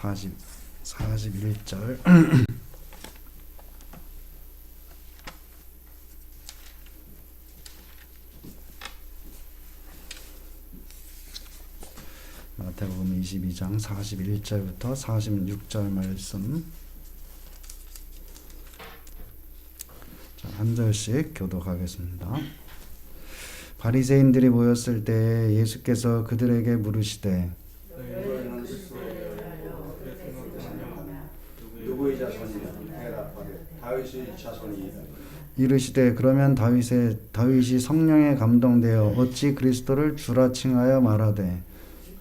41절 마태복음 22장 41절부터 46절 말씀. 자, 한 절씩 교독하겠습니다. 바리새인들이 모였을 때 예수께서 그들에게 물으시되 누구의 자손이냐? 대답하되 다윗의 자손이니라. 이르시되 그러면 다윗이 성령에 감동되어 어찌 그리스도를 주라 칭하여 말하되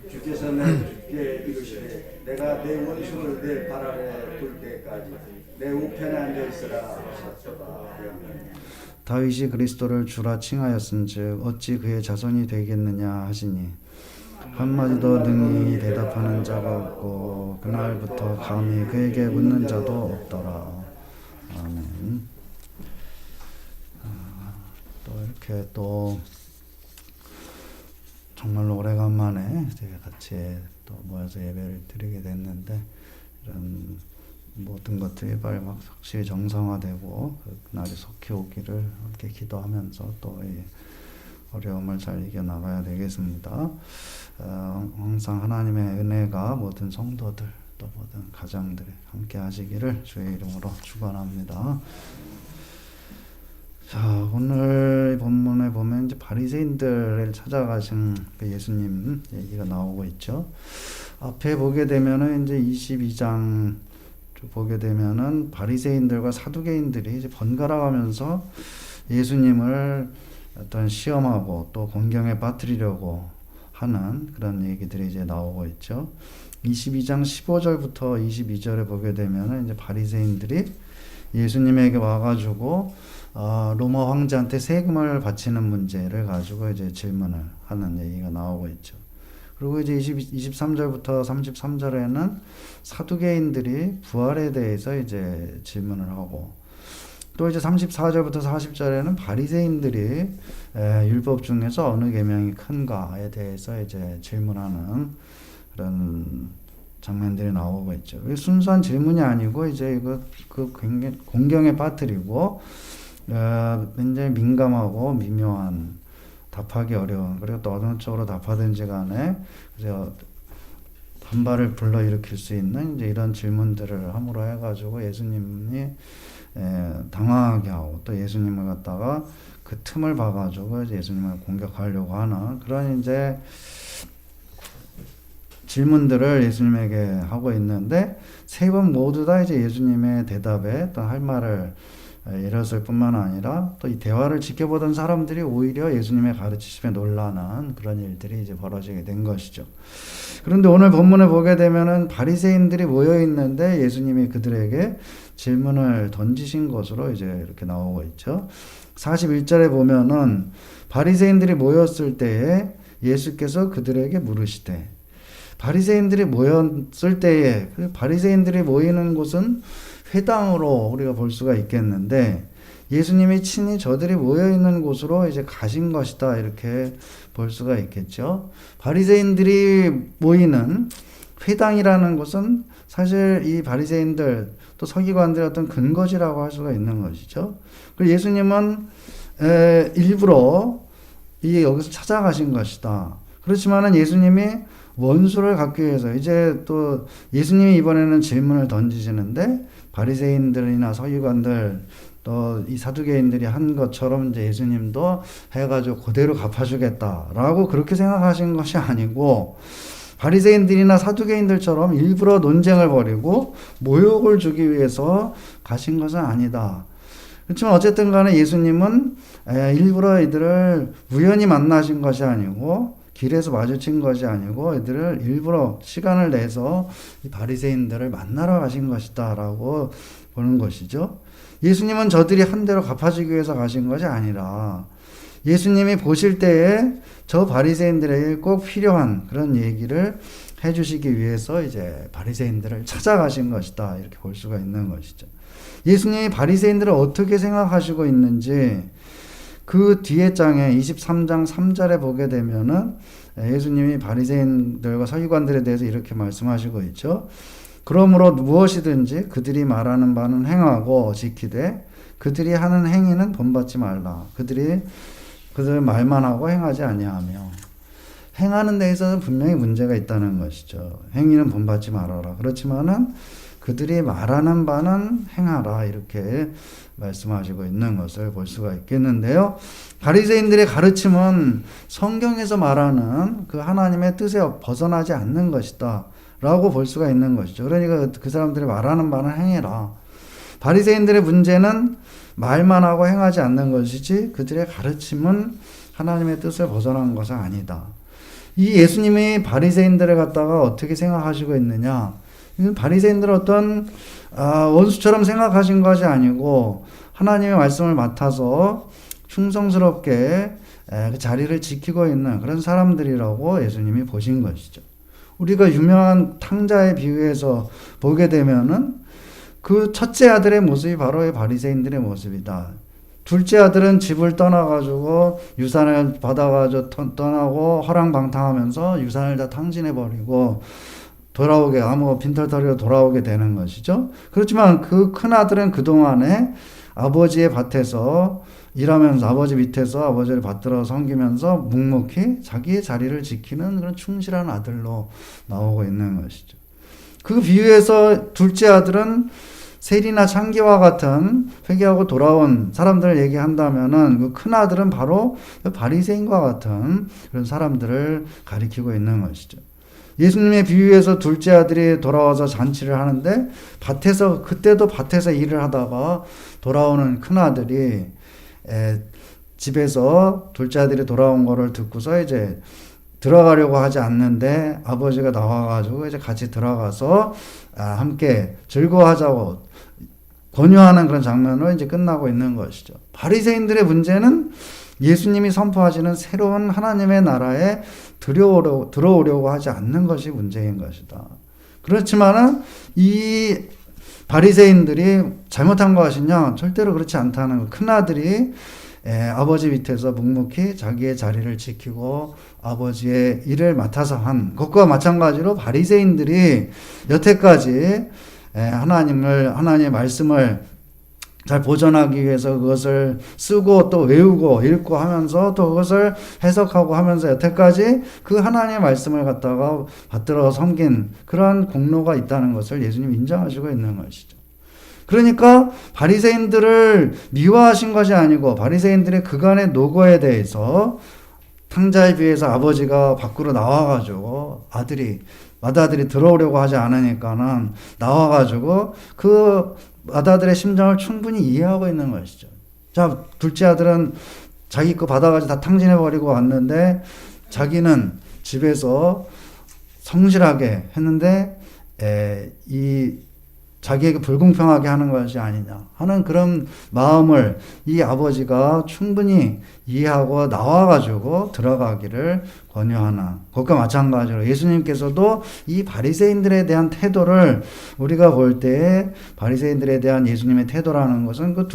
주께서는 주께 이르시되 내가 내 원수를 내 발 아래 둘 때까지 내 우편에 앉아 있으라 하셨도다. 다윗이 그리스도를 주라 칭하였은즉 어찌 그의 자손이 되겠느냐 하시니 한마디도 능히 대답하는 자가 없고 그날부터 감히 그에게 묻는 자도 없더라. 아멘. 또 이렇게 또 정말로 오래간만에 같이 또 모여서 예배를 드리게 됐는데 이런 모든 것들이 빨리 확실히 정상화되고 그날이 속히 오기를 함께 기도하면서 또 이 어려움을 잘 이겨나가야 되겠습니다. 항상 하나님의 은혜가 모든 성도들 또 모든 가정들에 함께 하시기를 주의 이름으로 축원합니다. 자, 오늘 본문에 보면 이제 바리새인들을 찾아가신 그 예수님 얘기가 나오고 있죠. 앞에 보게 되면은 이제 22장 보게 되면은 바리새인들과 사두개인들이 이제 번갈아 가면서 예수님을 어떤 시험하고 또 공경에 빠뜨리려고 하는 그런 얘기들이 이제 나오고 있죠. 22장 15절부터 22절에 보게 되면은 이제 바리새인들이 예수님에게 와가지고 로마 황제한테 세금을 바치는 문제를 가지고 이제 질문을 하는 얘기가 나오고 있죠. 그리고 이제 23절부터 33절에는 사두개인들이 부활에 대해서 이제 질문을 하고 또 이제 34절부터 40절에는 바리새인들이 율법 중에서 어느 계명이 큰가에 대해서 이제 질문하는 그런 장면들이 나오고 있죠. 순수한 질문이 아니고 이제 이거 그 공경에 빠뜨리고 굉장히 민감하고 미묘한 답하기 어려운 그리고 또 어느 쪽으로 답하든지 간에 그래서 반발을 불러일으킬 수 있는 이제 이런 질문들을 함으로 해가지고 예수님이 당황하게 하고 또 예수님을 갖다가 그 틈을 봐가지고 예수님을 공격하려고 하는 그런 이제 질문들을 예수님에게 하고 있는데 세 번 모두 다 이제 예수님의 대답에 또 할 말을 잃었을 뿐만 아니라 또 이 대화를 지켜보던 사람들이 오히려 예수님의 가르치심에 놀라는 그런 일들이 이제 벌어지게 된 것이죠. 그런데 오늘 본문을 보게 되면은 바리새인들이 모여 있는데 예수님이 그들에게 질문을 던지신 것으로 이제 이렇게 나오고 있죠. 41절에 보면은 바리새인들이 모였을 때에 예수께서 그들에게 물으시되 바리새인들이 모였을 때에 바리새인들이 모이는 곳은 회당으로 우리가 볼 수가 있겠는데 예수님이 친히 저들이 모여 있는 곳으로 이제 가신 것이다 이렇게 볼 수가 있겠죠. 바리새인들이 모이는 회당이라는 곳은 사실 이 바리새인들 또 서기관들의 어떤 근거지라고 할 수가 있는 것이죠. 그리고 예수님은 일부러 여기서 찾아가신 것이다. 그렇지만은 예수님이 원수를 갖기 위해서 이제 또 예수님이 이번에는 질문을 던지시는데 바리새인들이나 서기관들 또 이 사두개인들이 한 것처럼 이제 예수님도 해가지고 그대로 갚아주겠다라고 그렇게 생각하신 것이 아니고 바리새인들이나 사두개인들처럼 일부러 논쟁을 벌이고 모욕을 주기 위해서 가신 것은 아니다. 그렇지만 어쨌든 간에 예수님은 일부러 이들을 우연히 만나신 것이 아니고 길에서 마주친 것이 아니고 이들을 일부러 시간을 내서 이 바리새인들을 만나러 가신 것이다 라고 보는 것이죠. 예수님은 저들이 한 대로 갚아주기 위해서 가신 것이 아니라 예수님이 보실 때에 저 바리새인들에게 꼭 필요한 그런 얘기를 해주시기 위해서 이제 바리새인들을 찾아가신 것이다 이렇게 볼 수가 있는 것이죠. 예수님이 바리새인들을 어떻게 생각하시고 있는지 그 뒤에 장에 23장 3절에 보게 되면은 예수님이 바리새인들과 서기관들에 대해서 이렇게 말씀하시고 있죠. 그러므로 무엇이든지 그들이 말하는 바는 행하고 지키되 그들이 하는 행위는 본받지 말라. 그들 말만 하고 행하지 아니하며. 행하는 데 있어서 분명히 문제가 있다는 것이죠. 행위는 본받지 말아라. 그렇지만은 그들이 말하는 바는 행하라. 이렇게 말씀하시고 있는 것을 볼 수가 있겠는데요. 바리새인들의 가르침은 성경에서 말하는 그 하나님의 뜻에 벗어나지 않는 것이다 라고 볼 수가 있는 것이죠. 그러니까 그 사람들이 말하는 바는 행해라. 바리새인들의 문제는 말만 하고 행하지 않는 것이지 그들의 가르침은 하나님의 뜻을 벗어난 것은 아니다. 이 예수님이 바리새인들을 갖다가 어떻게 생각하시고 있느냐? 바리새인들은 어떤 원수처럼 생각하신 것이 아니고 하나님의 말씀을 맡아서 충성스럽게 그 자리를 지키고 있는 그런 사람들이라고 예수님이 보신 것이죠. 우리가 유명한 탕자의 비유에서 보게 되면은 그 첫째 아들의 모습이 바로 이 바리새인들의 모습이다. 둘째 아들은 집을 떠나가지고 유산을 받아가지고 떠나고 허랑방탕하면서 유산을 다 탕진해버리고 돌아오게 빈털터리로 돌아오게 되는 것이죠. 그렇지만 그 큰 아들은 그동안에 아버지의 밭에서 일하면서 아버지 밑에서 아버지를 받들어 섬기면서 묵묵히 자기의 자리를 지키는 그런 충실한 아들로 나오고 있는 것이죠. 그 비유에서 둘째 아들은 세리나 창기와 같은 회개하고 돌아온 사람들을 얘기한다면은 그 큰 아들은 바로 바리새인과 같은 그런 사람들을 가리키고 있는 것이죠. 예수님의 비유에서 둘째 아들이 돌아와서 잔치를 하는데 그때도 밭에서 일을 하다가 돌아오는 큰 아들이 집에서 둘째 아들이 돌아온 거를 듣고서 이제 들어가려고 하지 않는데 아버지가 나와가지고 이제 같이 들어가서 함께 즐거워하자고 권유하는 그런 장면으로 이제 끝나고 있는 것이죠. 바리새인들의 문제는 예수님이 선포하시는 새로운 하나님의 나라에 들어오려고 하지 않는 것이 문제인 것이다. 그렇지만은 이 바리새인들이 잘못한 것이냐? 절대로 그렇지 않다는 것. 큰 아들이 아버지 밑에서 묵묵히 자기의 자리를 지키고 아버지의 일을 맡아서 한 것과 마찬가지로 바리새인들이 여태까지 하나님의 말씀을 잘 보존하기 위해서 그것을 쓰고 또 외우고 읽고 하면서 또 그것을 해석하고 하면서 여태까지 그 하나님의 말씀을 갖다가 받들어 섬긴 그런 공로가 있다는 것을 예수님 인정하시고 있는 것이죠. 그러니까 바리새인들을 미워하신 것이 아니고 바리새인들의 그간의 노고에 대해서 탕자에 비해서 아버지가 밖으로 나와가지고 맏아들이 들어오려고 하지 않으니까는 나와가지고 그 맏아들의 심정을 충분히 이해하고 있는 것이죠. 자, 둘째 아들은 자기 거 받아가지고 다 탕진해버리고 왔는데 자기는 집에서 성실하게 했는데 자기에게 불공평하게 하는 것이 아니냐 하는 그런 마음을 이 아버지가 충분히 이해하고 나와가지고 들어가기를 권유하는 것과 마찬가지로 예수님께서도 이 바리새인들에 대한 태도를 우리가 볼 때 바리새인들에 대한 예수님의 태도라는 것은 그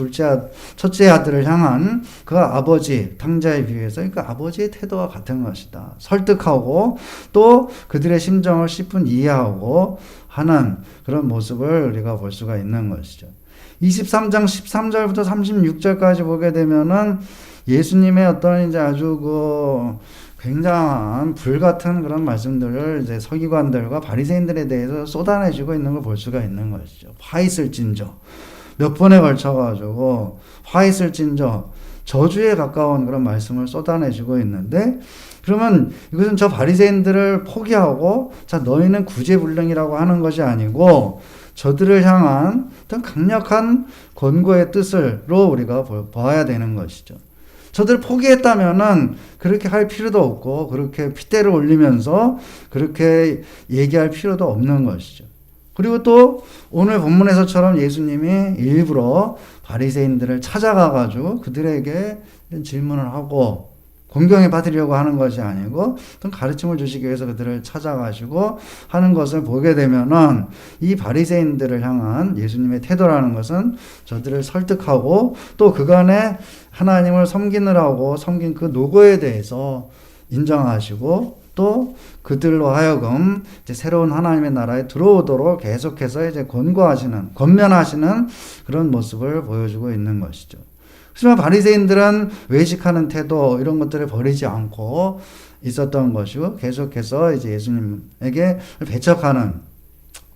첫째 아들을 향한 그 아버지 탕자에 비해서 그 아버지의 태도와 같은 것이다. 설득하고 또 그들의 심정을 십분 이해하고 하는 그런 모습을 우리가 볼 수가 있는 것이죠. 23장 13절부터 36절까지 보게 되면은 예수님의 어떤 이제 아주 굉장한 불같은 그런 말씀들을 이제 서기관들과 바리새인들에 대해서 쏟아내주고 있는 걸 볼 수가 있는 것이죠. 화 있을진저 몇 번에 걸쳐가지고 화 있을진저 저주에 가까운 그런 말씀을 쏟아내주고 있는데 그러면 이것은 저 바리새인들을 포기하고 자 너희는 구제불능이라고 하는 것이 아니고 저들을 향한 어떤 강력한 권고의 뜻으로 우리가 봐야 되는 것이죠. 저들 포기했다면은 그렇게 할 필요도 없고 그렇게 핏대를 올리면서 그렇게 얘기할 필요도 없는 것이죠. 그리고 또 오늘 본문에서처럼 예수님이 일부러 바리새인들을 찾아가가지고 그들에게 질문을 하고 공경에 받으려고 하는 것이 아니고 어떤 가르침을 주시기 위해서 그들을 찾아가시고 하는 것을 보게 되면은 이 바리새인들을 향한 예수님의 태도라는 것은 저들을 설득하고 또 그간에 하나님을 섬기느라고 섬긴 그 노고에 대해서 인정하시고 또 그들로 하여금 이제 새로운 하나님의 나라에 들어오도록 계속해서 이제 권면하시는 그런 모습을 보여주고 있는 것이죠. 하지만 바리새인들은 외식하는 태도 이런 것들을 버리지 않고 있었던 것이고 계속해서 이제 예수님에게 배척하는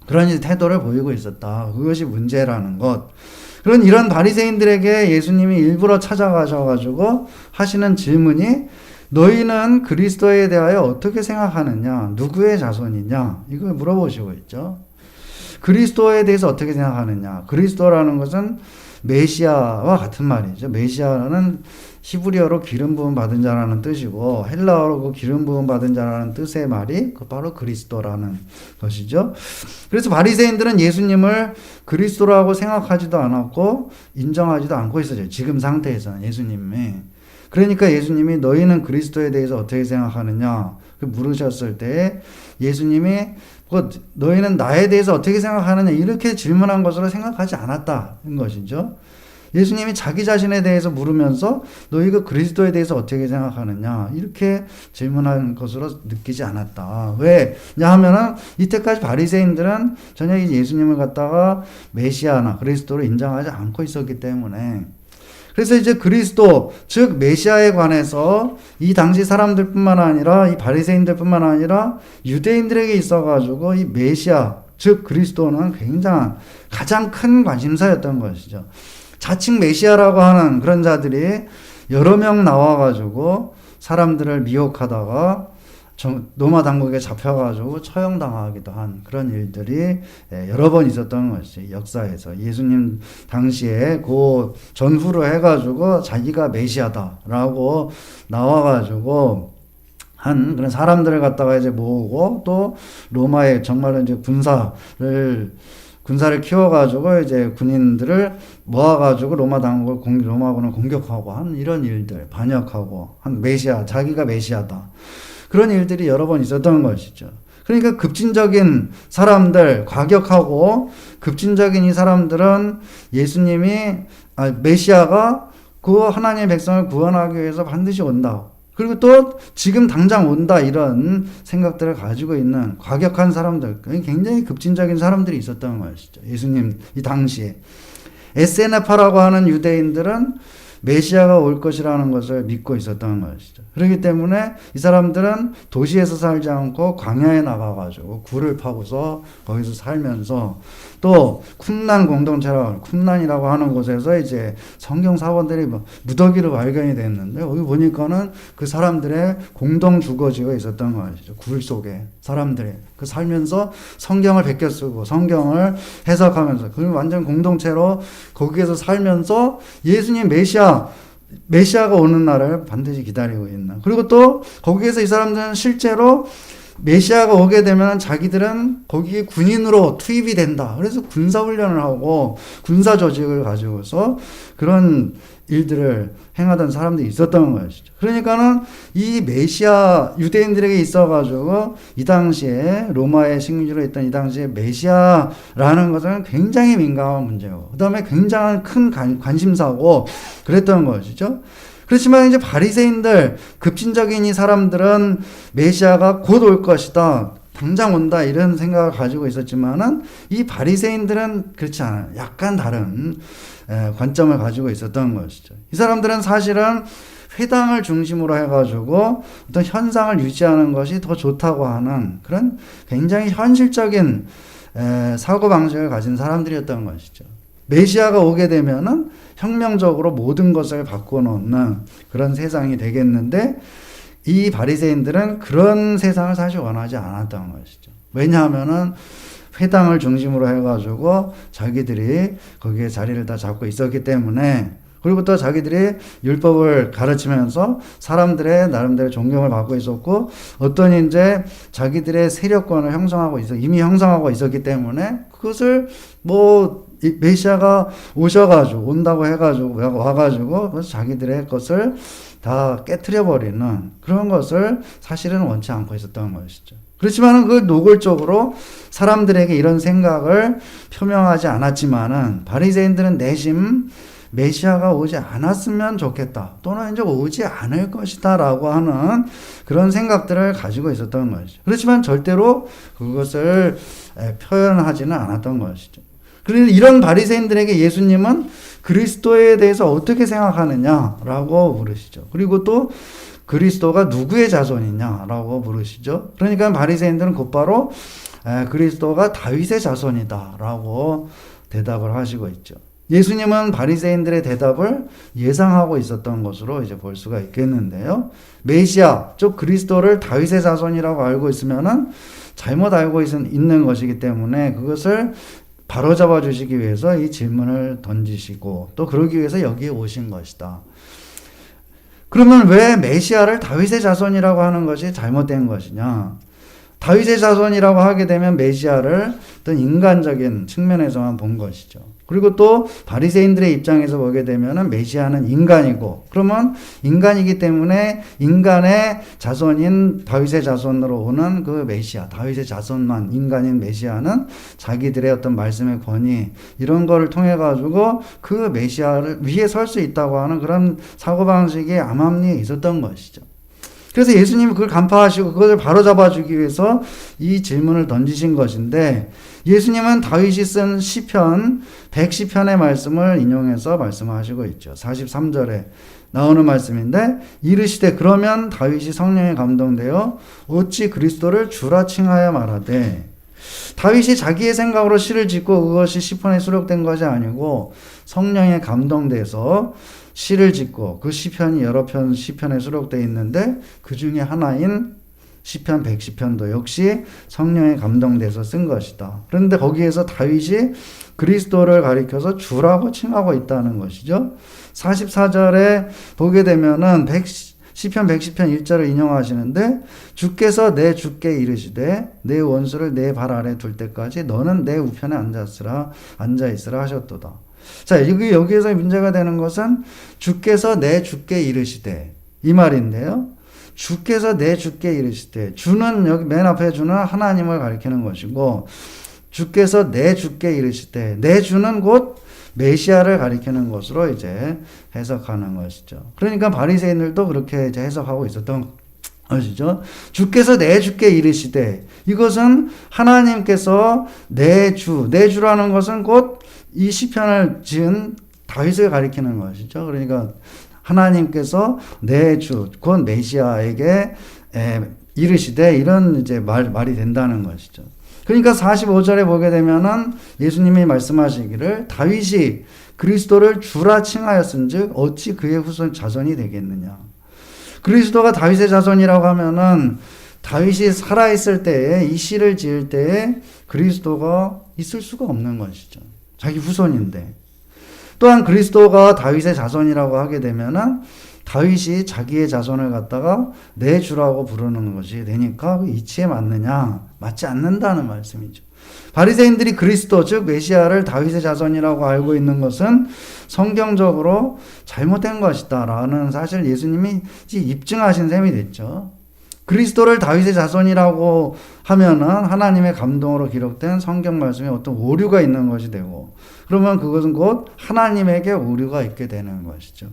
그런 이제 태도를 보이고 있었다. 그것이 문제라는 것. 그런 이런 바리새인들에게 예수님이 일부러 찾아가셔가지고 하시는 질문이 너희는 그리스도에 대하여 어떻게 생각하느냐? 누구의 자손이냐? 이걸 물어보시고 있죠. 그리스도에 대해서 어떻게 생각하느냐? 그리스도라는 것은 메시아와 같은 말이죠. 메시아는 히브리어로 기름 부음 받은 자라는 뜻이고 헬라어로 그 기름 부음 받은 자라는 뜻의 말이 그 바로 그리스도라는 것이죠. 그래서 바리새인들은 예수님을 그리스도라고 생각하지도 않았고 인정하지도 않고 있었죠. 지금 상태에서는 예수님이. 그러니까 예수님이 너희는 그리스도에 대해서 어떻게 생각하느냐 물으셨을 때 예수님이 너희는 나에 대해서 어떻게 생각하느냐 이렇게 질문한 것으로 생각하지 않았다는 것이죠. 예수님이 자기 자신에 대해서 물으면서 너희가 그리스도에 대해서 어떻게 생각하느냐 이렇게 질문한 것으로 느끼지 않았다. 왜냐 하면은 이때까지 바리새인들은 전혀 예수님을 갖다가 메시아나 그리스도로 인정하지 않고 있었기 때문에 그래서 이제 그리스도 즉 메시아에 관해서 이 당시 사람들뿐만 아니라 이 바리새인들뿐만 아니라 유대인들에게 있어가지고 이 메시아 즉 그리스도는 굉장한 가장 큰 관심사였던 것이죠. 자칭 메시아라고 하는 그런 자들이 여러 명 나와가지고 사람들을 미혹하다가 로마 당국에 잡혀가지고 처형당하기도 한 그런 일들이 여러 번 있었던 것이 역사에서 예수님 당시에 그 전후로 해가지고 자기가 메시아다라고 나와가지고 한 그런 사람들을 갖다가 이제 모으고 또 로마에 정말로 이제 군사를 키워가지고 이제 군인들을 모아가지고 로마군을 공격하고 한 이런 일들 반역하고 한 메시아 자기가 메시아다. 그런 일들이 여러 번 있었던 것이죠. 그러니까 급진적인 사람들, 과격하고 급진적인 이 사람들은 메시아가 그 하나님의 백성을 구원하기 위해서 반드시 온다. 그리고 또 지금 당장 온다 이런 생각들을 가지고 있는 과격한 사람들, 굉장히 급진적인 사람들이 있었던 것이죠. 예수님 이 당시에. 에세네파라고 하는 유대인들은 메시아가 올 것이라는 것을 믿고 있었던 것이죠. 그렇기 때문에 이 사람들은 도시에서 살지 않고 광야에 나가가지고 굴을 파고서 거기서 살면서 또 쿰란이라고 하는 곳에서 이제 성경 사원들이 무더기로 발견이 됐는데 여기 보니까는 그 사람들의 공동 주거지가 있었던 것이죠. 굴 속에 사람들이 그 살면서 성경을 베껴 쓰고 성경을 해석하면서 그 완전 공동체로 거기에서 살면서 예수님 메시아가 오는 날을 반드시 기다리고 있는. 그리고 또 거기에서 이 사람들은 실제로 메시아가 오게 되면 자기들은 거기에 군인으로 투입이 된다. 그래서 군사훈련을 하고 군사 조직을 가지고서 그런 일들을 행하던 사람들이 있었던 것이죠. 그러니까는 이 메시아 유대인들에게 있어가지고 이 당시에 로마의 식민지로 있던 이 당시에 메시아라는 것은 굉장히 민감한 문제고 그 다음에 굉장한 큰 관심사고 그랬던 것이죠. 그렇지만 이제 바리새인들 급진적인 이 사람들은 메시아가 곧 올 것이다. 당장 온다 이런 생각을 가지고 있었지만은 이 바리새인들은 그렇지 않아요. 약간 다른 관점을 가지고 있었던 것이죠. 이 사람들은 사실은 회당을 중심으로 해가지고 어떤 현상을 유지하는 것이 더 좋다고 하는 그런 굉장히 현실적인 사고방식을 가진 사람들이었던 것이죠. 메시아가 오게 되면은 혁명적으로 모든 것을 바꿔놓는 그런 세상이 되겠는데 이 바리새인들은 그런 세상을 사실 원하지 않았던 것이죠. 왜냐하면은 회당을 중심으로 해가지고 자기들이 거기에 자리를 다 잡고 있었기 때문에 그리고 또 자기들이 율법을 가르치면서 사람들의 나름대로 존경을 받고 있었고 어떤 이제 자기들의 세력권을 이미 형성하고 있었기 때문에 그것을 이 메시아가 온다고 해가지고 와가지고 그래서 자기들의 것을 다 깨트려 버리는 그런 것을 사실은 원치 않고 있었던 것이죠. 그렇지만은 그 노골적으로 사람들에게 이런 생각을 표명하지 않았지만은 바리새인들은 내심 메시아가 오지 않았으면 좋겠다. 또는 이제 오지 않을 것이다. 라고 하는 그런 생각들을 가지고 있었던 것이죠. 그렇지만 절대로 그것을 표현하지는 않았던 것이죠. 그래서 이런 바리새인들에게 예수님은 그리스도에 대해서 어떻게 생각하느냐라고 물으시죠. 그리고 또 그리스도가 누구의 자손이냐라고 물으시죠. 그러니까 바리새인들은 곧바로 그리스도가 다윗의 자손이다라고 대답을 하시고 있죠. 예수님은 바리새인들의 대답을 예상하고 있었던 것으로 이제 볼 수가 있겠는데요. 메시아, 즉 그리스도를 다윗의 자손이라고 알고 있으면은 잘못 알고 있는 것이기 때문에 그것을 바로잡아 주시기 위해서 이 질문을 던지시고 또 그러기 위해서 여기에 오신 것이다. 그러면 왜 메시아를 다윗의 자손이라고 하는 것이 잘못된 것이냐? 다윗의 자손이라고 하게 되면 메시아를 어떤 인간적인 측면에서만 본 것이죠. 그리고 또 바리새인들의 입장에서 보게 되면은 메시아는 인간이고, 그러면 인간이기 때문에 인간의 자손인 다윗의 자손으로 오는 그 메시아, 다윗의 자손만 인간인 메시아는 자기들의 어떤 말씀의 권위 이런 거를 통해 가지고 그 메시아를 위에 설 수 있다고 하는 그런 사고방식이 암암리에 있었던 것이죠. 그래서 예수님이 그걸 간파하시고 그것을 바로잡아 주기 위해서 이 질문을 던지신 것인데, 예수님은 다윗이 쓴 시편 110편의 말씀을 인용해서 말씀하시고 있죠. 43절에 나오는 말씀인데, 이르시되 그러면 다윗이 성령에 감동되어 어찌 그리스도를 주라 칭하여 말하되, 다윗이 자기의 생각으로 시를 짓고 그것이 시편에 수록된 것이 아니고 성령에 감동돼서 시를 짓고 그 시편이 여러 편 시편에 수록되어 있는데 그 중에 하나인 시편 110편도 역시 성령에 감동돼서 쓴 것이다. 그런데 거기에서 다윗이 그리스도를 가리켜서 주라고 칭하고 있다는 것이죠. 44절에 보게 되면은 시편 110편 1절을 인용하시는데, 주께서 내 주께 이르시되 내 원수를 내 발 아래 둘 때까지 너는 내 우편에 앉아 있으라 하셨도다. 자, 여기에서 문제가 되는 것은 주께서 내 주께 이르시되 이 말인데요. 주께서 내 주께 이르시되, 주는 여기 맨 앞에 주는 하나님을 가리키는 것이고, 주께서 내 주께 이르시되, 내 주는 곧 메시아를 가리키는 것으로 이제 해석하는 것이죠. 그러니까 바리새인들도 그렇게 이제 해석하고 있었던 것이죠. 주께서 내 주께 이르시되, 이것은 하나님께서 내 주라는 것은 곧 이 시편을 지은 다윗을 가리키는 것이죠. 그러니까 하나님께서 내 주, 곧 메시아에게 이르시되, 이런 이제 말이 된다는 것이죠. 그러니까 45절에 보게 되면은 예수님이 말씀하시기를 다윗이 그리스도를 주라 칭하였은즉 어찌 그의 후손 자손이 되겠느냐. 그리스도가 다윗의 자손이라고 하면은 다윗이 살아있을 때에, 이 시를 지을 때에 그리스도가 있을 수가 없는 것이죠. 자기 후손인데. 또한 그리스도가 다윗의 자손이라고 하게 되면은 다윗이 자기의 자손을 갖다가 내 주라고 부르는 것이 되니까 그 이치에 맞느냐? 맞지 않는다는 말씀이죠. 바리새인들이 그리스도, 즉 메시아를 다윗의 자손이라고 알고 있는 것은 성경적으로 잘못된 것이다라는 사실 예수님이 입증하신 셈이 됐죠. 그리스도를 다윗의 자손이라고 하면은 하나님의 감동으로 기록된 성경 말씀에 어떤 오류가 있는 것이 되고, 그러면 그것은 곧 하나님에게 오류가 있게 되는 것이죠.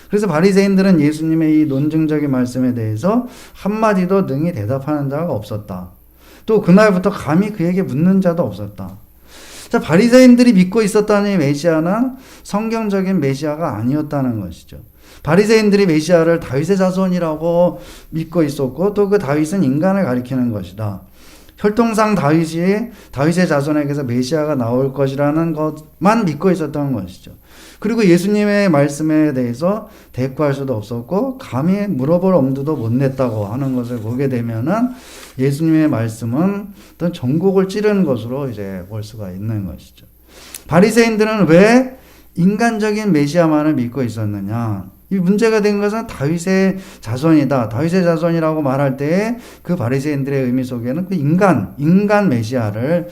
그래서 바리새인들은 예수님의 이 논증적인 말씀에 대해서 한마디도 능히 대답하는 자가 없었다. 또 그날부터 감히 그에게 묻는 자도 없었다. 자, 바리새인들이 믿고 있었다는 메시아는 성경적인 메시아가 아니었다는 것이죠. 바리새인들이 메시아를 다윗의 자손이라고 믿고 있었고, 또 그 다윗은 인간을 가리키는 것이다. 혈통상 다윗의 자손에게서 메시아가 나올 것이라는 것만 믿고 있었던 것이죠. 그리고 예수님의 말씀에 대해서 대꾸할 수도 없었고 감히 물어볼 엄두도 못 냈다고 하는 것을 보게 되면은 예수님의 말씀은 어떤 전곡을 찌르는 것으로 이제 볼 수가 있는 것이죠. 바리새인들은 왜 인간적인 메시아만을 믿고 있었느냐? 이 문제가 된 것은 다윗의 자손이다. 다윗의 자손이라고 말할 때 그 바리새인들의 의미 속에는 그 인간 메시아를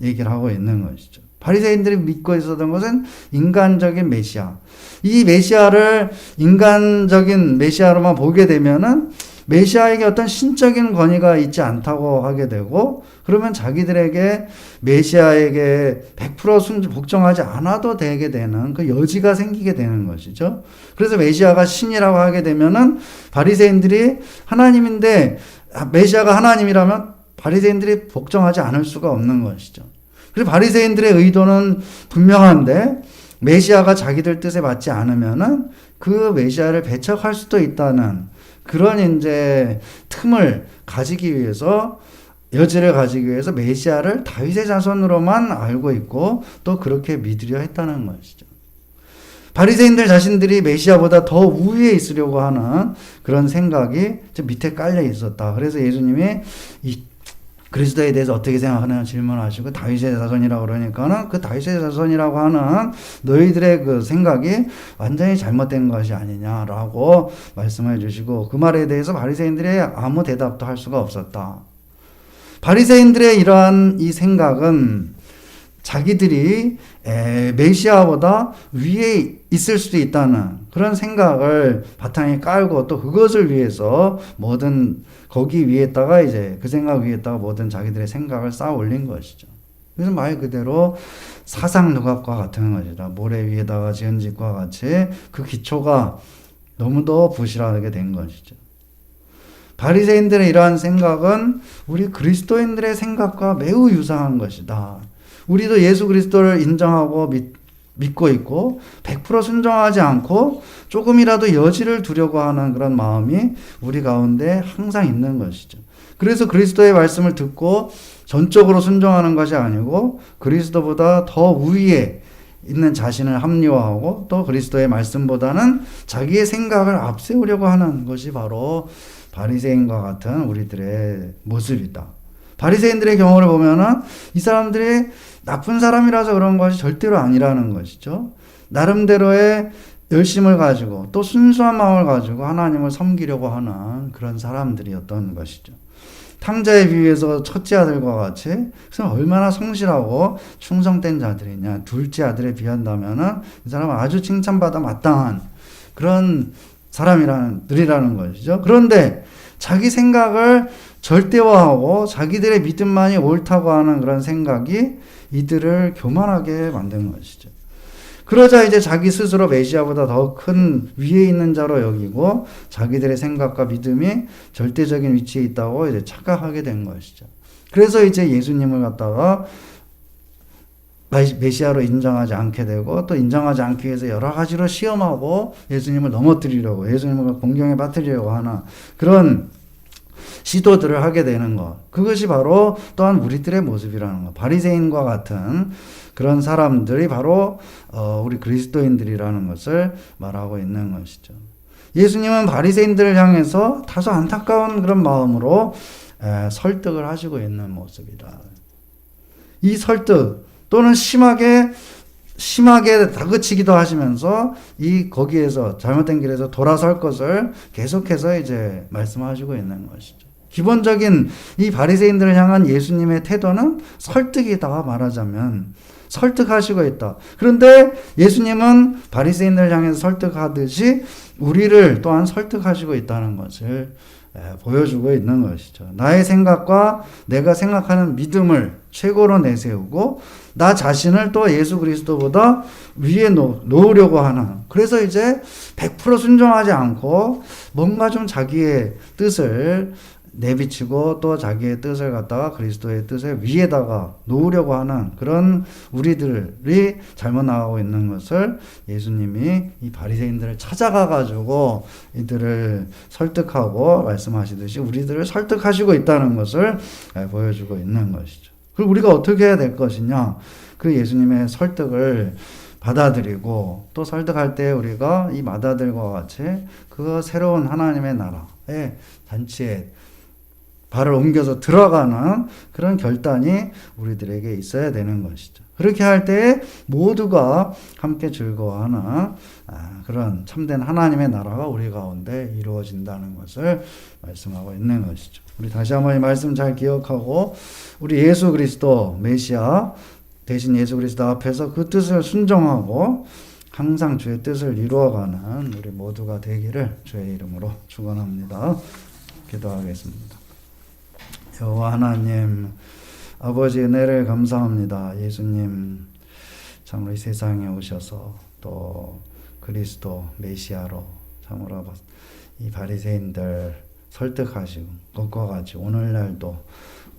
얘기를 하고 있는 것이죠. 바리새인들이 믿고 있었던 것은 인간적인 메시아. 이 메시아를 인간적인 메시아로만 보게 되면은 메시아에게 어떤 신적인 권위가 있지 않다고 하게 되고, 그러면 자기들에게 메시아에게 100% 복종하지 않아도 되게 되는 그 여지가 생기게 되는 것이죠. 그래서 메시아가 신이라고 하게 되면은 바리새인들이 하나님인데, 메시아가 하나님이라면 바리새인들이 복종하지 않을 수가 없는 것이죠. 그리고 바리새인들의 의도는 분명한데 메시아가 자기들 뜻에 맞지 않으면은 그 메시아를 배척할 수도 있다는 그런 이제 틈을 가지기 위해서, 여지를 가지기 위해서 메시아를 다윗의 자손으로만 알고 있고 또 그렇게 믿으려 했다는 것이죠. 바리새인들 자신들이 메시아보다 더 우위에 있으려고 하는 그런 생각이 저 밑에 깔려 있었다. 그래서 예수님이 이 그리스도에 대해서 어떻게 생각하느냐 질문하시고 다윗의 자손이라고 그러니까는 그 다윗의 자손이라고 하는 너희들의 그 생각이 완전히 잘못된 것이 아니냐라고 말씀해 주시고, 그 말에 대해서 바리새인들이 아무 대답도 할 수가 없었다. 바리새인들의 이러한 이 생각은 자기들이 메시아보다 위에 있을 수도 있다는 그런 생각을 바탕에 깔고 또 그것을 위해서 모든 거기 위에다가 이제 그 생각 위에다가 모든 자기들의 생각을 쌓아 올린 것이죠. 그래서 말 그대로 사상 누각과 같은 것이다. 모래 위에다가 지은 집과 같이 그 기초가 너무도 부실하게 된 것이죠. 바리새인들의 이러한 생각은 우리 그리스도인들의 생각과 매우 유사한 것이다. 우리도 예수 그리스도를 인정하고 믿고 있고 100% 순종하지 않고 조금이라도 여지를 두려고 하는 그런 마음이 우리 가운데 항상 있는 것이죠. 그래서 그리스도의 말씀을 듣고 전적으로 순종하는 것이 아니고 그리스도보다 더 위에 있는 자신을 합리화하고 또 그리스도의 말씀보다는 자기의 생각을 앞세우려고 하는 것이 바로 바리새인과 같은 우리들의 모습이다. 바리새인들의 경우를 보면은 이 사람들이 나쁜 사람이라서 그런 것이 절대로 아니라는 것이죠. 나름대로의 열심을 가지고 또 순수한 마음을 가지고 하나님을 섬기려고 하는 그런 사람들이었던 것이죠. 탕자에 비유해서 첫째 아들과 같이, 그래서 얼마나 성실하고 충성된 자들이냐. 둘째 아들에 비한다면은 이 사람은 아주 칭찬받아 마땅한 그런 사람들이라는 것이죠. 그런데 자기 생각을 절대화하고 자기들의 믿음만이 옳다고 하는 그런 생각이 이들을 교만하게 만든 것이죠. 그러자 이제 자기 스스로 메시아보다 더 큰 위에 있는 자로 여기고 자기들의 생각과 믿음이 절대적인 위치에 있다고 이제 착각하게 된 것이죠. 그래서 이제 예수님을 갖다가 메시아로 인정하지 않게 되고 또 인정하지 않기 위해서 여러 가지로 시험하고 예수님을 넘어뜨리려고, 예수님을 공경에 빠뜨리려고 하는 그런 시도들을 하게 되는 것. 그것이 바로 또한 우리들의 모습이라는 것. 바리새인과 같은 그런 사람들이 바로 우리 그리스도인들이라는 것을 말하고 있는 것이죠. 예수님은 바리새인들을 향해서 다소 안타까운 그런 마음으로 설득을 하시고 있는 모습이다. 이 설득 또는 심하게 다그치기도 하시면서 거기에서 잘못된 길에서 돌아설 것을 계속해서 이제 말씀하시고 있는 것이죠. 기본적인 이 바리새인들을 향한 예수님의 태도는 설득이다. 말하자면 설득하시고 있다. 그런데 예수님은 바리새인들을 향해서 설득하듯이 우리를 또한 설득하시고 있다는 것을 보여주고 있는 것이죠. 나의 생각과 내가 생각하는 믿음을 최고로 내세우고 나 자신을 또 예수 그리스도보다 위에 놓으려고 하는, 그래서 이제 100% 순종하지 않고 뭔가 좀 자기의 뜻을 내비치고 또 자기의 뜻을 갖다가 그리스도의 뜻을 위에다가 놓으려고 하는 그런 우리들이 잘못 나가고 있는 것을 예수님이 이 바리새인들을 찾아가 가지고 이들을 설득하고 말씀하시듯이 우리들을 설득하시고 있다는 것을 보여주고 있는 것이죠. 그리고 우리가 어떻게 해야 될 것이냐, 그 예수님의 설득을 받아들이고 또 설득할 때 우리가 이 마다들과 같이 그 새로운 하나님의 나라의 잔치에 발을 옮겨서 들어가는 그런 결단이 우리들에게 있어야 되는 것이죠. 그렇게 할 때 모두가 함께 즐거워하는 그런 참된 하나님의 나라가 우리 가운데 이루어진다는 것을 말씀하고 있는 것이죠. 우리 다시 한번 이 말씀 잘 기억하고 우리 예수 그리스도 메시아 대신 예수 그리스도 앞에서 그 뜻을 순종하고 항상 주의 뜻을 이루어가는 우리 모두가 되기를 주의 이름으로 축원합니다. 기도하겠습니다. 여호와 하나님, 아버지 은혜를 감사합니다. 예수님 참으로 이 세상에 오셔서 또 그리스도 메시아로 참으로 이 바리새인들 설득하시고 꺾어가지고 오늘날도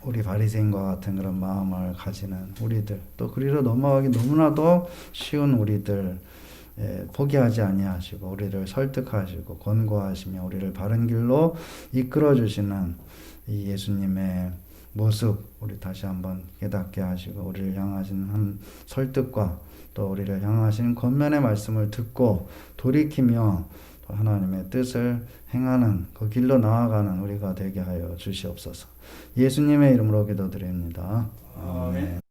우리 바리새인과 같은 그런 마음을 가지는 우리들, 또 그리로 넘어가기 너무나도 쉬운 우리들 포기하지 아니하시고 우리를 설득하시고 권고하시며 우리를 바른 길로 이끌어 주시는 이 예수님의 모습 우리 다시 한번 깨닫게 하시고 우리를 향하신 한 설득과 또 우리를 향하신 권면의 말씀을 듣고 돌이키며 또 하나님의 뜻을 행하는 그 길로 나아가는 우리가 되게 하여 주시옵소서. 예수님의 이름으로 기도드립니다. 아멘.